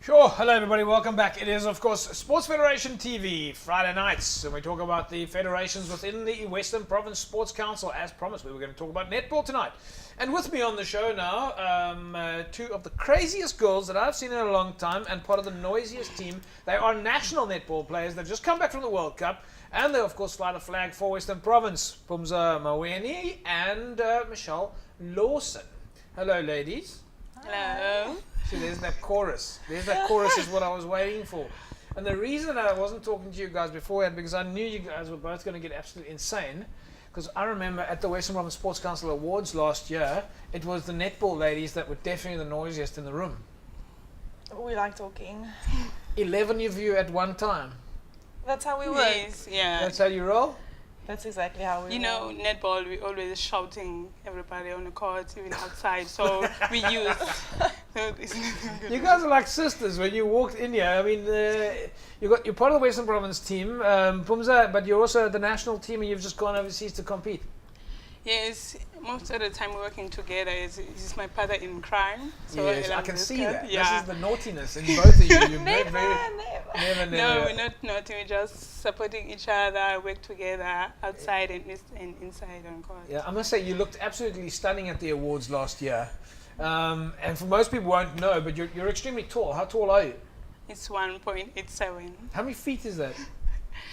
Sure. Hello, everybody. Welcome back. It is, of course, Sports Federation TV, Friday nights, and we talk about the federations within the Western Province Sports Council. As promised, we were going to talk about netball tonight. And with me on the show now, two of the craziest girls that I've seen in a long time and part of the noisiest team. They are national netball players. They've just come back from the World Cup, and they, of course, fly the flag for Western Province. Phumza Maweni and Rochelle Lawson. Hello, ladies. Hello. See, there's that chorus. There's that chorus is what I was waiting for. And the reason I wasn't talking to you guys beforehand, because I knew you guys were both going to get absolutely insane, because I remember at the Western Province Sports Council Awards last year, it was the netball ladies that were definitely the noisiest in the room. We like talking. 11 of you at one time. That's how we work. Yes, yeah. That's how you roll? That's exactly how we You know, netball, we always shouting everybody on the court, even outside. So we use. You guys are like sisters when you walked in here. I mean, you're part of the Western Province team, Phumza, but you're also the national team, and you've just gone overseas to compete. Yes, most of the time we're working together. He's my partner in crime. So Yes, I can see that. Yeah. This is the naughtiness in both of you. You're Never, never. No, we're not naughty. We're just supporting each other, work together outside and inside on court. Yeah, I must say you looked absolutely stunning at the awards last year. And for most people won't know, but you're extremely tall. How tall are you? It's 1.87. How many feet is that?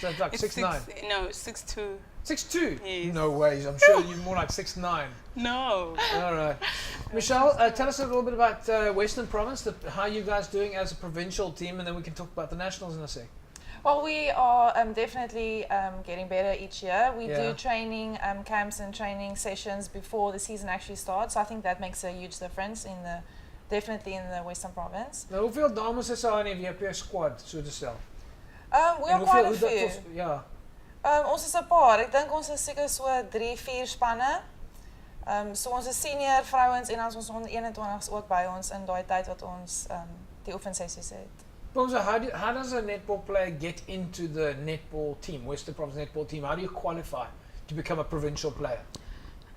So it's like 6'9". No, 6'2". 6'2"? Yes. No ways. I'm sure you're more like 6'9". No. All right. Michelle, tell us a little bit about Western Province, how you guys doing as a provincial team, and then we can talk about the nationals in a sec. Well, we are definitely getting better each year. We Yeah. do training camps and training sessions before the season actually starts. So I think that makes a huge difference definitely in the Western Province. Nou, hoeveel dames is daar in die WP squad, so te stel? We are quite a few. Ja. Ons is 'n paar. Ek dink ons is seker so 3-4 spanne. So ons is senior vrouens en ons onder 21s ook by ons in daai tyd wat ons die oefensessies het. Phumza, how does a netball player get into the netball team, Western Province netball team? How do you qualify to become a provincial player?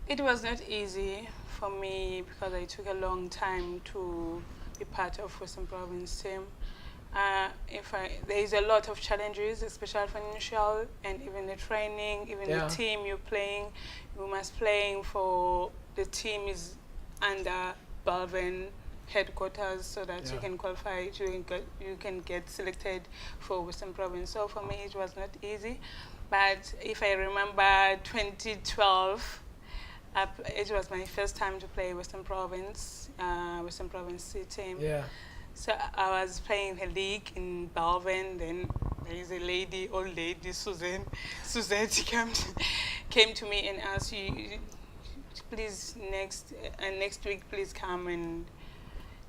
It was not easy for me because I took a long time to be part of Western Province team. There is a lot of challenges, especially financial and even the training, even the team you're playing. You must playing for the team is under Balvin headquarters so that you can qualify, you can get selected for Western Province. So for me it was not easy, but if I remember 2012, it was my first time to play Western Province C team. Yeah. So I was playing the league in Balvin, then there is a old lady, Suzette came to me and asked you, please next week please come and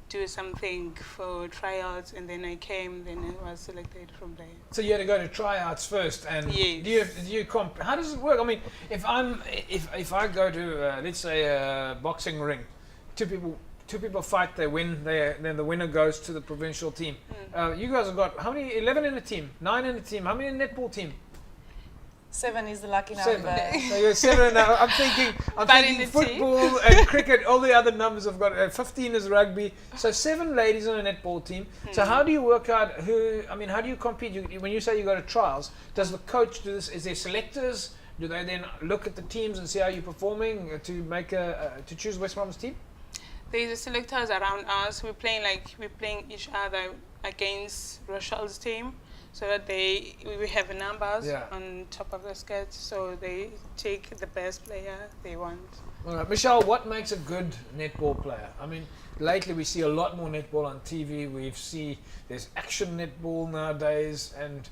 do something for tryouts, and then I came, then I was selected from there. So you had to go to tryouts first, and yes. do you how does it work? I mean, if I go to let's say a boxing ring, two people fight, they win, then the winner goes to the provincial team. You guys have got how many? 11 in a team, 9 in a team. How many in a netball team? 7 is the lucky number. 7. So you're 7 now. I'm thinking football and cricket. All the other numbers have got 15 is rugby. So 7 ladies on a netball team. So how do you work out how do you compete? When you say you go to trials, does the coach do this? Is there selectors? Do they then look at the teams and see how you're performing to make to choose West Province team? There is selectors around us. We're playing each other against Rochelle's team, so that we have numbers on top of the skirt. So they take the best player they want. All right, Michelle, what makes a good netball player? I mean, lately we see a lot more netball on TV. There's action netball nowadays, and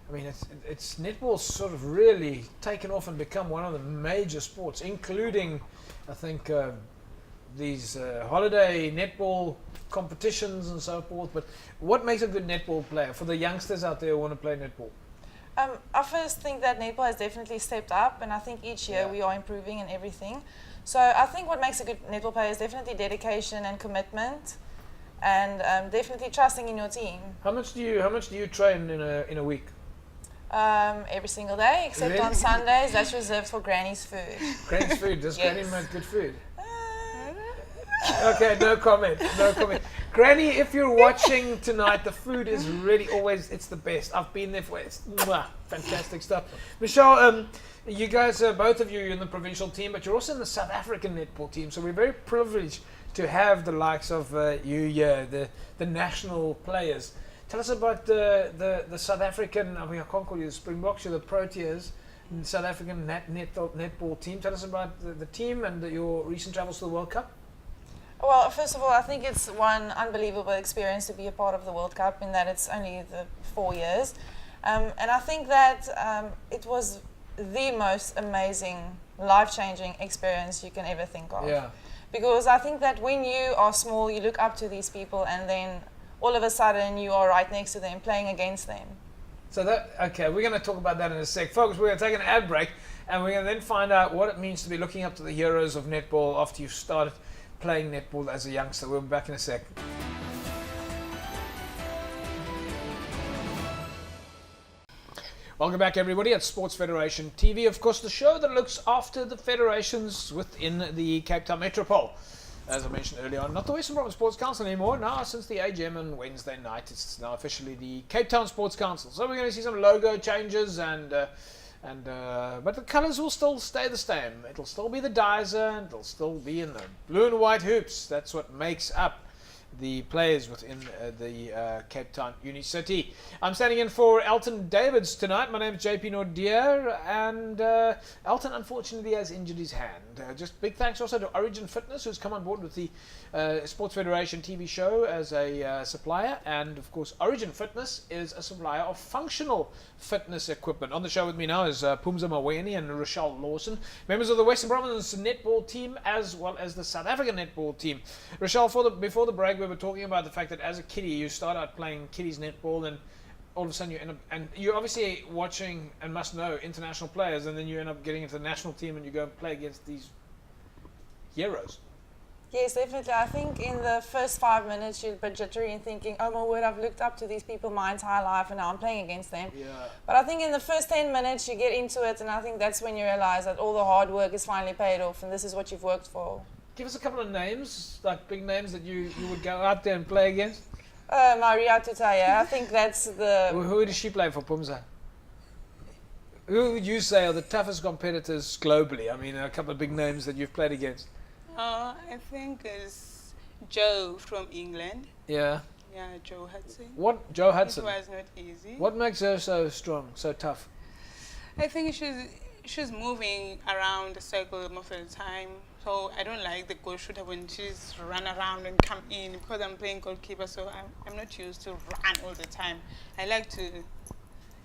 I mean it's netball's sort of really taken off and become one of the major sports, including I think. These holiday netball competitions and so forth, but what makes a good netball player for the youngsters out there who want to play netball? I first think that netball has definitely stepped up, and I think each year we are improving in everything. So I think what makes a good netball player is definitely dedication and commitment, and definitely trusting in your team. How much do you train in a week? Every single day, except on Sundays. That's reserved for Granny's food. Granny's food. Does Granny make good food? Okay, no comment. Granny, if you're watching tonight, the food is really always, it's the best. I've been there for it. It's fantastic stuff. Rochelle, you guys, both of you, you're in the provincial team, but you're also in the South African netball team. So we're very privileged to have the likes of you here, the national players. Tell us about the South African, I mean, I can't call you the Springboks, you're the Proteas, the South African netball team. Tell us about the team and your recent travels to the World Cup. Well, first of all, I think it's one unbelievable experience to be a part of the World Cup in that it's only the 4 years. And I think that it was the most amazing, life-changing experience you can ever think of. Yeah. Because I think that when you are small, you look up to these people and then all of a sudden you are right next to them, playing against them. So okay, we're going to talk about that in a sec. Folks, we're going to take an ad break and we're going to then find out what it means to be looking up to the heroes of netball after you've started playing netball as a youngster. We'll be back in a sec. Welcome back, everybody, at Sports Federation TV. Of course, the show that looks after the federations within the Cape Town Metropole. As I mentioned earlier on, not the Western Province Sports Council anymore. Now, since the AGM on Wednesday night, it's now officially the Cape Town Sports Council. So we're going to see some logo changes, but the colours will still stay the same. It'll still be the Dyser, and it'll still be in the blue and white hoops. That's what makes up the players within the Cape Town Unicity. I'm standing in for Elton Davids tonight. My name is JP Nordier, and Elton unfortunately has injured his hand. Just big thanks also to Origin Fitness, who's come on board with the Sports Federation TV show as a supplier, and of course Origin Fitness is a supplier of functional fitness equipment. On the show with me now is Phumza Maweni and Rochelle Lawson, members of the Western Province netball team as well as the South African netball team. Rochelle, before the break we were talking about the fact that as a kiddie you start out playing kiddies netball and all of a sudden you end up, and you're obviously watching and must know international players, and then you end up getting into the national team and you go and play against these heroes. Yes, definitely. I think in the first 5 minutes you're a bit jittery and thinking, oh my word, I've looked up to these people my entire life and now I'm playing against them. Yeah. But I think in the first 10 minutes you get into it, and I think that's when you realize that all the hard work is finally paid off and this is what you've worked for. Give us a couple of names, like big names that you would go out there and play against. Maria Tutaya, I think that's the... Who does she play for, Phumza? Who would you say are the toughest competitors globally? I mean, a couple of big names that you've played against. I think it's Joe from England. Yeah. Yeah, Joe Hudson. What? Joe Hudson? It was not easy. What makes her so strong, so tough? I think she's moving around the circle most of the time. So I don't like the goal shooter when she's run around and come in, because I'm playing goalkeeper, so I'm not used to run all the time. I like to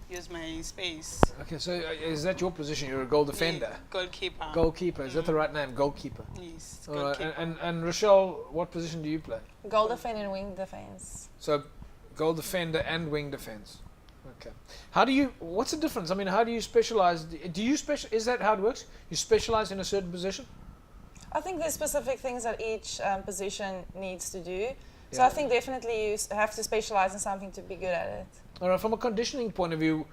use my space. Okay, so is that your position? You're a goal defender? Yeah, goalkeeper. Goalkeeper, is that the right name? Goalkeeper? Yes, All goalkeeper. right. And Rochelle, what position do you play? goal defense and wing defense. So, goal defender and wing defense. Okay. What's the difference? I mean, how do you specialize? Is that how it works? You specialize in a certain position? I think there's specific things that each position needs to do. So Yeah. I think definitely you have to specialize in something to be good at it. All right, from a conditioning point of view,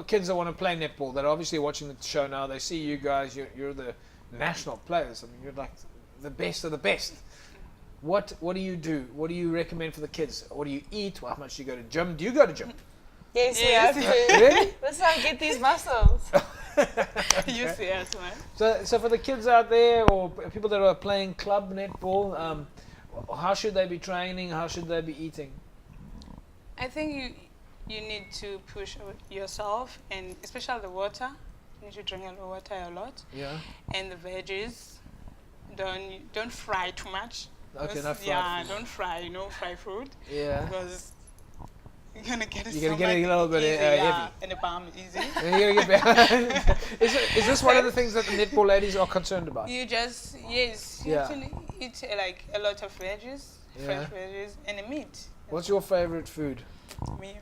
kids that want to play netball, that are obviously watching the show now, they see you guys, you're the national players. I mean, you're like the best of the best. What do you do? What do you recommend for the kids? What do you eat? How much do you go to gym? Do you go to gym? Yes, we Yes. have to. Really? That's how I get these muscles. You see us, man. So for the kids out there or people that are playing club netball, how should they be training? How should they be eating? I think you need to push yourself, and especially the water. You need to drink a lot of water a lot. Yeah. And the veggies, don't fry too much. Okay, Because- not fried Yeah, food. don't fry, fry food. Yeah. Because you're gonna get it. You're gonna so get it a much little bit, easy, heavy. and the palm easy. You're gonna get back. Is this one of the things that the netball ladies are concerned about? You just Yeah. have to eat like a lot of veggies, Yeah. fresh veggies, and the meat. What's your favorite food? Me,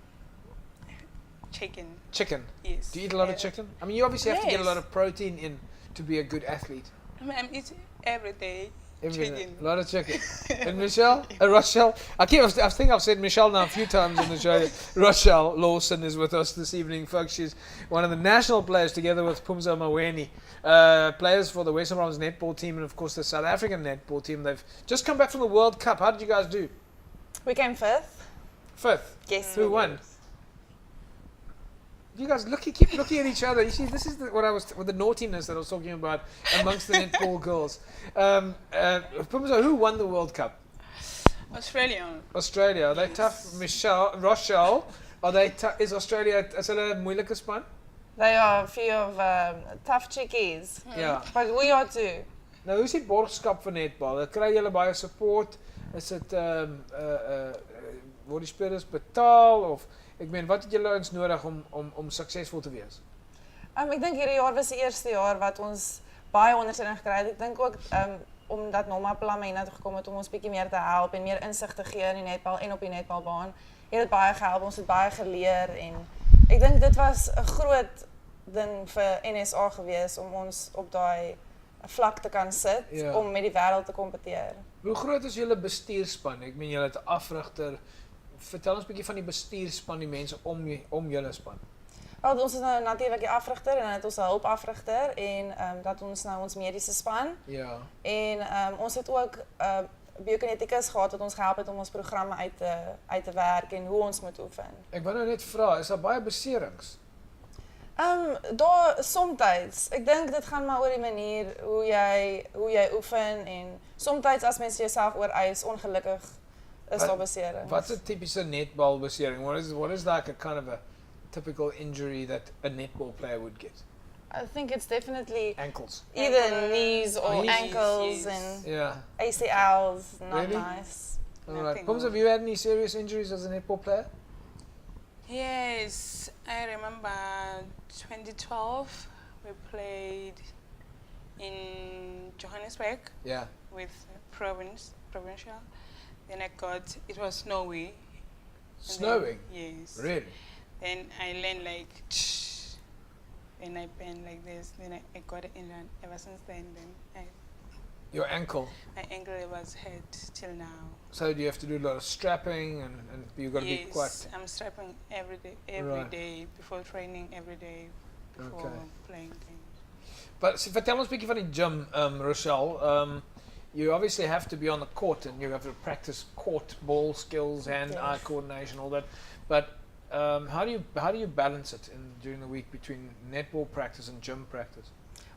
chicken. Chicken. Yes. Do you eat a lot of chicken? I mean, you obviously have to get a Yes. lot of protein in to be a good athlete. I mean, I'm eating every day Everything. Chicken. A lot of chicken. And Michelle? Rochelle? I think I've said Michelle now a few times on the show. Rochelle Lawson is with us this evening, folks. She's one of the national players together with Phumza Maweni. Players for the Western Province netball team and, of course, the South African netball team. They've just come back from the World Cup. How did you guys do? We came 5th. 5th? Yes. Who won? You guys keep looking at each other. You see, this is what I was with the naughtiness that I was talking about amongst the netball girls. Phumza, who won the World Cup? Australia. Australia. Are they tough? Rochelle. Are they? Is Australia? Is hulle 'n moeilike span? They are a few of tough chickies. Ja. But we are too. Nou, hoe is die borgskap van netbal? Kry julle baie support? Is dit word die spelers betaal of ek meen wat het julle ons nodig om suksesvol te wees? Ek dink hierdie jaar was die eerste jaar wat ons baie ondersteuning gekry het. Ek dink ook omdat Norma Plamena toe gekom het om ons bietjie meer te help en meer insig te gee in die netbal en op die netbalbaan. Het dit baie gehelp. Ons het baie geleer en ek dink dit was 'n groot ding vir NSA gewees om ons op daai vlak te kan sit om met die wêreld te kompeteer. Hoe groot is julle bestuurspan? Ek meen julle het 'n afrigter. Vertel ons 'n bietjie van die bestuurspan, die mense om julle span. Wel, ons is nou natuurlik die afrigter en dan het ons 'n hulpafrigter en dat ons nou ons mediese span. Ja. En ons het ook biokineticus gehad wat ons gehelp het om ons programme uit te werk en hoe ons moet oefen. Ek wou nou net vra, is daar baie beserings? Daar soms. Ek dink dit gaan maar oor die manier hoe jy oefen en soms as mens jouself oorwys ongelukkig is daar beserings. What's a typical netball besering? What is like a kind of a typical injury that a netball player would get? I think it's definitely Ankles. either knees or Knees, ankles yes. and Yeah. ACLs. Not Really? nice. All right. Nothing Phumza, have you had any serious injuries as a netball player? Yes, I remember 2012 we played in Johannesburg Yeah. with provincial. Then it was snowy. And Snowing? Then, yes. Really? Then I learned like, and I bent like this. Then I got it injured. Ever since then, Your ankle. my ankle was hurt till now. So do you have to do a lot of strapping and you've got to be quite... Yes, I'm strapping every Right. day before training, every day before Okay. playing games. But vertel ons 'n bietjie van die gym, Rochelle. You obviously have to be on the court and you have to practice court ball skills, hand-eye coordination, all that. But how do you balance it during the week between netball practice and gym practice?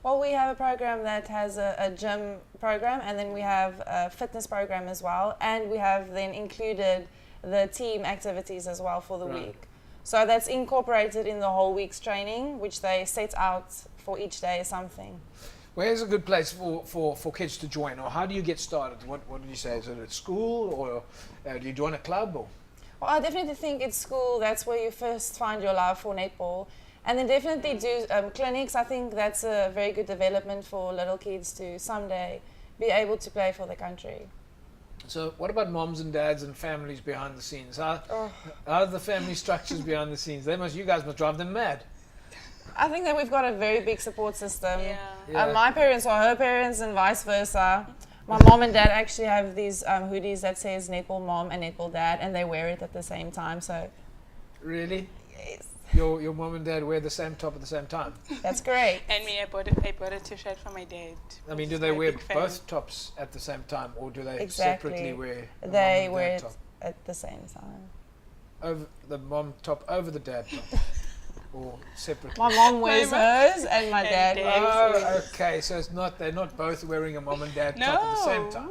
Well, we have a program that has a gym program, and then we have a fitness program as well, and we have then included the team activities as well for the Right. week. So that's incorporated in the whole week's training, which they set out for each day something. Where's a good place for kids to join, or how do you get started? What did you say? Is it at school, or do you join a club? Or? Well, I definitely think it's school. That's where you first find your love for netball. And then definitely do clinics. I think that's a very good development for little kids to someday be able to play for the country. So what about moms and dads and families behind the scenes? How are the family structures behind the scenes? You guys must drive them mad. I think that we've got a very big support system. Yeah. My parents are her parents and vice versa. My mom and dad actually have these hoodies that says Netball Mom and Netball Dad, and they wear it at the same time. So, Really? yes, Your mom and dad wear the same top at the same time? that's great. And me, I bought a t-shirt for my dad. I mean, do who's they my wear big fan. both tops at the same time, or do they Exactly. separately wear the They mom and wear dad it top? at the same time. Over the mom top over the dad top, or separately? My mom wears mom- hers, and my and dad dad. wears his. Oh, okay. So they're not both wearing a mom and dad top at the same time.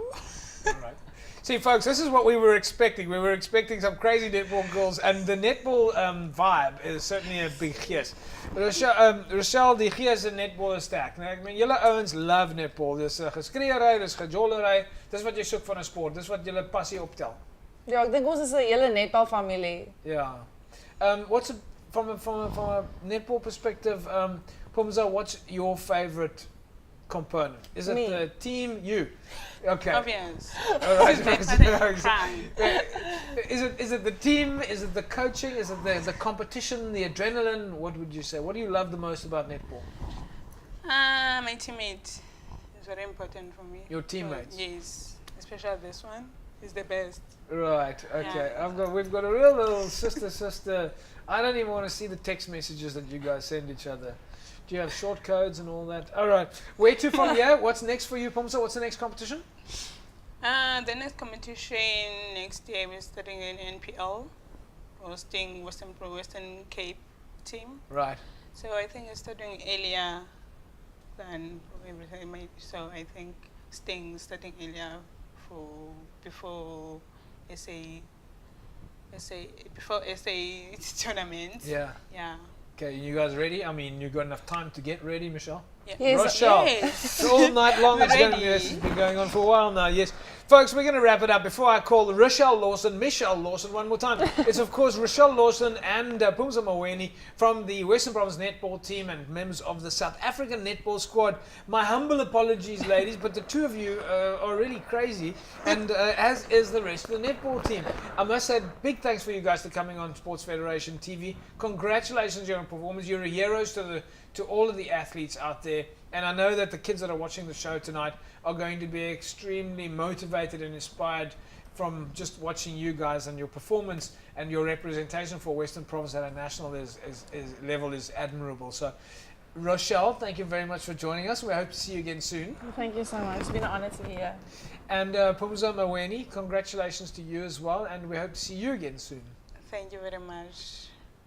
No. All right. See, folks, this is what we were expecting. We were expecting some crazy netball girls, and the netball vibe is certainly a big yes. Rochelle, die gees in netball is sterk. Nou, ek meen, julle ouens love netball. Dis geskreeuery, dis gejollery. Dis wat jy soek van 'n sport. Dis wat julle passie optel. Ja, ek dink ons is 'n hele netbalfamilie. Yeah. What's from a netball perspective, Phumza, what's your favorite component? Is it Me. the team? You. Okay. Obvious. All right. Crying. Is it the team? Is it the coaching? Is it the competition, the adrenaline? What would you say? What do you love the most about netball? My teammate It's very important for me. Your teammates? So, yes, especially this one is the best. Right. Okay. Yeah. We've got a real little sister. I don't even want to see the text messages that you guys send each other. Do you have short codes and all that? All right. Where to from here? What's next for you, Phumza? What's the next competition? The next competition next year we're starting in NPL, hosting Western Cape team. Right. So I think it's starting earlier than everything. So I think starting earlier before before SA tournament. Yeah. Yeah. Okay, you guys ready? I mean, you got enough time to get ready, Michelle? Yeah. Yes. Rochelle. Yes. It's all night long. We're This has been going on for a while now. Yes. Folks, we're going to wrap it up. Before I call Michelle Lawson one more time. It's, of course, Rochelle Lawson and Phumza Maweni from the Western Province Netball team and members of the South African Netball squad. My humble apologies, ladies, but the two of you are really crazy, and as is the rest of the netball team. I must say, big thanks for you guys for coming on Sports Federation TV. Congratulations on your performance. You're heroes to all of the athletes out there. And I know that the kids that are watching the show tonight are going to be extremely motivated and inspired from just watching you guys, and your performance and your representation for Western Province at a national level is admirable. So, Rochelle, thank you very much for joining us. We hope to see you again soon. Thank you so much. It's been an honor to be here. And Phumza Maweni, congratulations to you as well, and we hope to see you again soon. Thank you very much.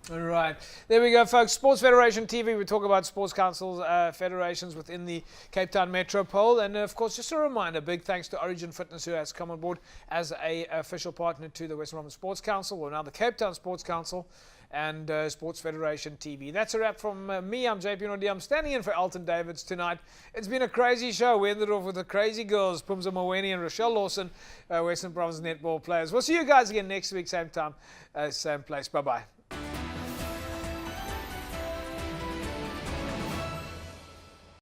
All right. There we go, folks. Sports Federation TV. We talk about sports councils, federations within the Cape Town Metropole. And, of course, just a reminder, big thanks to Origin Fitness, who has come on board as an official partner to the Western Province Sports Council, or now the Cape Town Sports Council, and Sports Federation TV. That's a wrap from me. I'm JP Nodi. I'm standing in for Alton Davids tonight. It's been a crazy show. We ended off with the crazy girls, Phumza Maweni and Rochelle Lawson, Western Province netball players. We'll see you guys again next week, same time, same place. Bye-bye.